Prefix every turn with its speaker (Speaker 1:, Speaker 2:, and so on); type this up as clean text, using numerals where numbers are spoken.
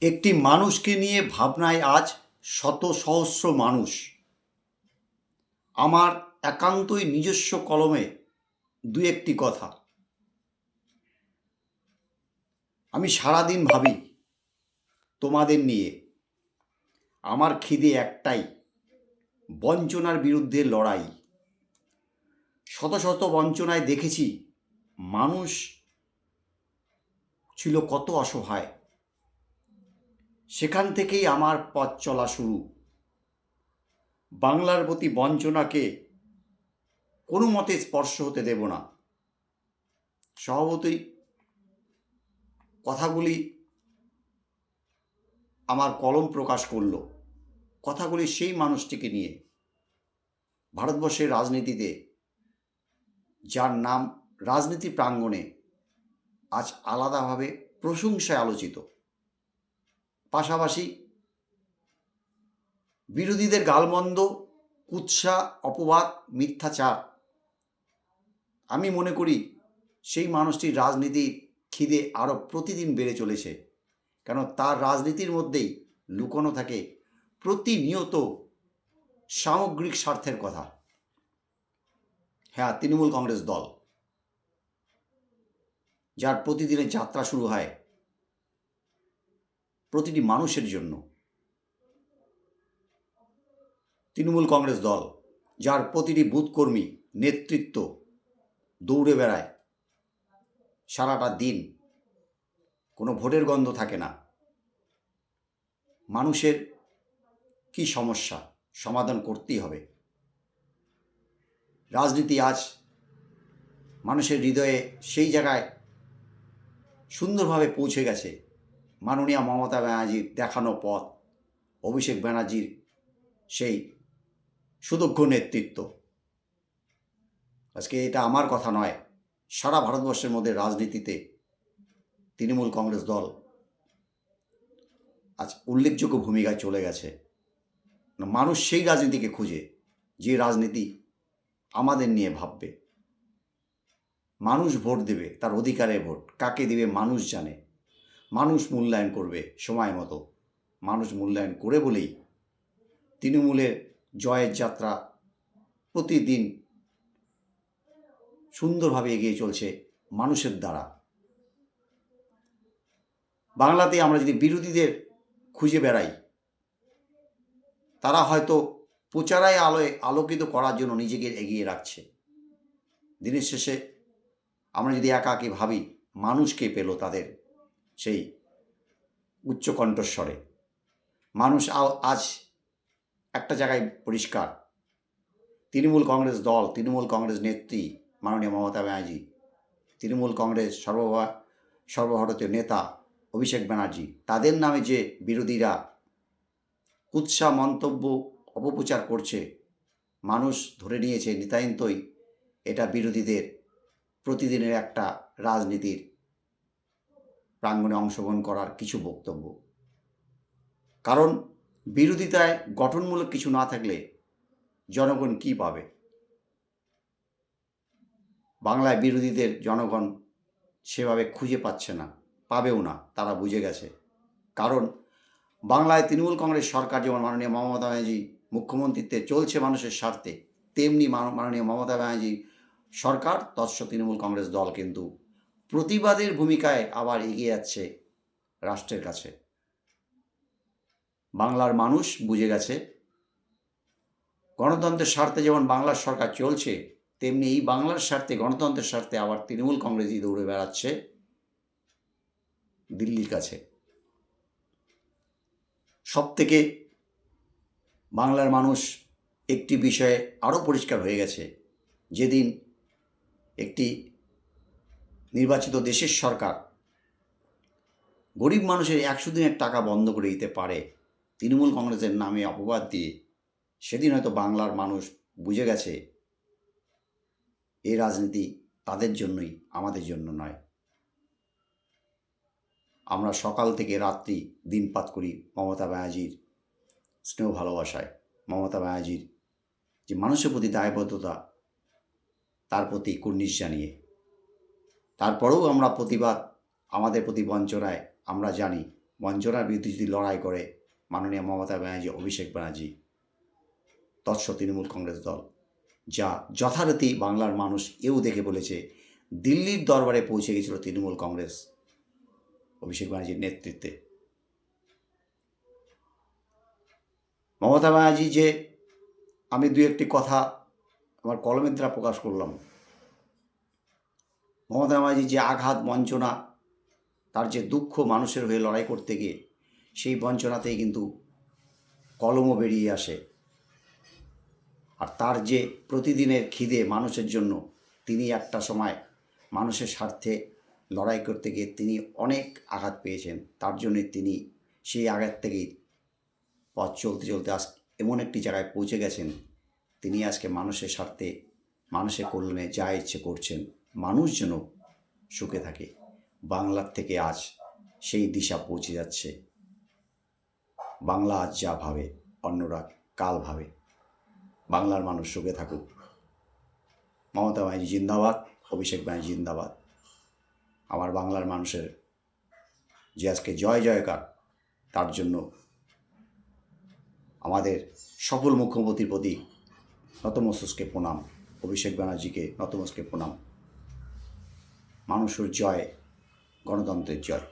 Speaker 1: একটি মানুষকে নিয়ে ভাবনায় আজ শত সহস্র মানুষ। আমার একান্তই নিজস্ব কলমে দু একটি কথা। আমি সারাদিন ভাবি তোমাদের নিয়ে। আমার খিদে একটাই, বঞ্চনার বিরুদ্ধে লড়াই। শত শত বঞ্চনায় দেখেছি মানুষ ছিল কত অসহায়। সেখান থেকেই আমার পথ চলা শুরু। বাংলার প্রতি বঞ্চনাকে কোনো মতে স্পর্শ হতে দেব না। স্বভাবতই কথাগুলি আমার কলম প্রকাশ করল, কথাগুলি সেই মানুষটিকে নিয়ে ভারতবর্ষের রাজনীতিতে, যার নাম রাজনীতি প্রাঙ্গণে আজ আলাদাভাবে প্রশংসায় আলোচিত। পাশাপাশি বিরোধীদের গালমন্দ, কুৎসা, অপবাদ, মিথ্যাচার। আমি মনে করি সেই মানুষটির রাজনীতির খিদে আরও প্রতিদিন বেড়ে চলেছে, কেন তার রাজনীতির মধ্যেই লুকোনো থাকে প্রতিনিয়ত সামগ্রিক স্বার্থের কথা। হ্যাঁ, তৃণমূল কংগ্রেস দল, যার প্রতিদিনের যাত্রা শুরু হয় প্রতিটি মানুষের জন্য। তৃণমূল কংগ্রেস দল, যার প্রতিটি বুথকর্মী, নেতৃত্ব দৌড়ে বেড়ায় সারাটা দিন, কোনো ভোটের গন্ধ থাকে না। মানুষের কি সমস্যা সমাধান করতেই হবে। রাজনীতি আজ মানুষের হৃদয়ে সেই জায়গায় সুন্দরভাবে পৌঁছে গেছে। মাননীয়া মমতা ব্যানার্জির দেখানো পথ, অভিষেক ব্যানার্জির সেই সুদক্ষ নেতৃত্ব। আজকে এটা আমার কথা নয়, সারা ভারতবর্ষের মধ্যে রাজনীতিতে তৃণমূল কংগ্রেস দল আজ উল্লেখযোগ্য ভূমিকায় চলে গেছে। মানুষ সেই রাজনীতিকে খুঁজে, যে রাজনীতি আমাদের নিয়ে ভাববে। মানুষ ভোট দেবে, তার অধিকারের ভোট। কাকে দেবে মানুষ জানে, মানুষ মূল্যায়ন করবে সময় মতো। মানুষ মূল্যায়ন করে বলেই তৃণমূলের জয়ের যাত্রা প্রতিদিন সুন্দরভাবে এগিয়ে চলছে মানুষের দ্বারা। বাংলাতে আমরা যদি বিরোধীদের খুঁজে বেড়াই, তারা হয়তো প্রচারায় আলোয় আলোকিত করার জন্য নিজেকে এগিয়ে রাখছে। দিনের শেষে আমরা যদি একাকী ভাবি, মানুষকে পেল তাদের সেই উচ্চ কণ্ঠস্বরে। মানুষ আজ একটা জায়গায় পরিষ্কার, তৃণমূল কংগ্রেস দল, তৃণমূল কংগ্রেস নেত্রী মাননীয় মমতা ব্যানার্জি, তৃণমূল কংগ্রেস সর্বভারতীয় নেতা অভিষেক ব্যানার্জি, তাদের নামে যে বিরোধীরা কুৎসা মন্তব্য, অপপ্রচার করছে, মানুষ ধরে নিয়েছে নিতান্তই এটা বিরোধীদের প্রতিদিনের একটা রাজনীতির প্রাঙ্গণে অংশগ্রহণ করার কিছু বক্তব্য। কারণ বিরোধিতায় গঠনমূলক কিছু না থাকলে জনগণ কি পাবে? বাংলায় বিরোধীদের জনগণ সেভাবে খুঁজে পাচ্ছে না, পাবেও না, তারা বুঝে গেছে। কারণ বাংলায় তৃণমূল কংগ্রেস সরকার যেমন মাননীয় মমতা ব্যানার্জি মুখ্যমন্ত্রীত্বে চলছে মানুষের স্বার্থে, তেমনি মাননীয় মমতা ব্যানার্জি সরকার তৎস তৃণমূল কংগ্রেস দল কিন্তু প্রতিবাদের ভূমিকায় আবার এগিয়ে যাচ্ছে রাষ্ট্রের কাছে। বাংলার মানুষ বুঝে গেছে গণতন্ত্রের স্বার্থে যেমন বাংলার সরকার চলছে, তেমনি এই বাংলার স্বার্থে, গণতন্ত্রের স্বার্থে আবার তৃণমূল কংগ্রেসই দৌড়ে বেড়াচ্ছে দিল্লির কাছে। সবথেকে বাংলার মানুষ একটি বিষয়ে আরও পরিষ্কার হয়ে গেছে, যেদিন একটি নির্বাচিত দেশের সরকার গরিব মানুষের 100 দিনের টাকা বন্ধ করে দিতে পারে তৃণমূল কংগ্রেসের নামে অপবাদ দিয়ে, সেদিন হয়তো বাংলার মানুষ বুঝে গেছে এই রাজনীতি তাদের জন্যই, আমাদের জন্য নয়। আমরা সকাল থেকে রাত্রি দিনপাত করি মমতা ব্যানার্জির স্নেহ ভালোবাসায়, মমতা ব্যানার্জির যে মানুষের প্রতি দায়বদ্ধতা, তার প্রতি কুর্নিশ জানিয়ে। তারপরেও আমরা প্রতিবাদ, আমাদের প্রতি বঞ্চনায় আমরা জানি বঞ্চনার বিরুদ্ধে যদি লড়াই করে মাননীয় মমতা ব্যানার্জি, অভিষেক ব্যানার্জি, তৎস তৃণমূল কংগ্রেস দল, যা যথারীতি বাংলার মানুষ এও দেখে বলেছে, দিল্লির দরবারে পৌঁছে গেছিল তৃণমূল কংগ্রেস অভিষেক ব্যানার্জির নেতৃত্বে। মমতা ব্যানার্জি যে, আমি দু একটি কথা আমার কলমের দ্বারা প্রকাশ করলাম, মমতা ব্যানার্জি যে আঘাত, বঞ্চনা, তার যে দুঃখ মানুষের হয়ে লড়াই করতে গিয়ে, সেই বঞ্চনাতেই কিন্তু কলমও বেরিয়ে আসে। আর তার যে প্রতিদিনের খিদে মানুষের জন্য, তিনি একটা সময় মানুষের স্বার্থে লড়াই করতে গিয়ে তিনি অনেক আঘাত পেয়েছেন। তার জন্যে তিনি সেই আঘাত থেকেই পথ চলতে চলতে আজ এমন একটি জায়গায় পৌঁছে গেছেন, তিনি আজকে মানুষের স্বার্থে, মানুষের কল্যাণে যা ইচ্ছে করছেন, মানুষ যেন সুখে থাকে। বাংলার থেকে আজ সেই দিশা পৌঁছে যাচ্ছে। বাংলা আজ যা ভাবে, অন্যরা কাল ভাবে। বাংলার মানুষ সুখে থাকুক। মমতা ব্যানার্জি জিন্দাবাদ, অভিষেক ব্যানার্জি জিন্দাবাদ। আমার বাংলার মানুষের যে আজকে জয় জয়কার, তার জন্য আমাদের সকল মুখ্যমন্ত্রীর প্রতি নতমস্তকে প্রণাম, অভিষেক ব্যানার্জিকে নতমস্তকে প্রণাম। মানুষের জয়, গণতন্ত্রের জয়।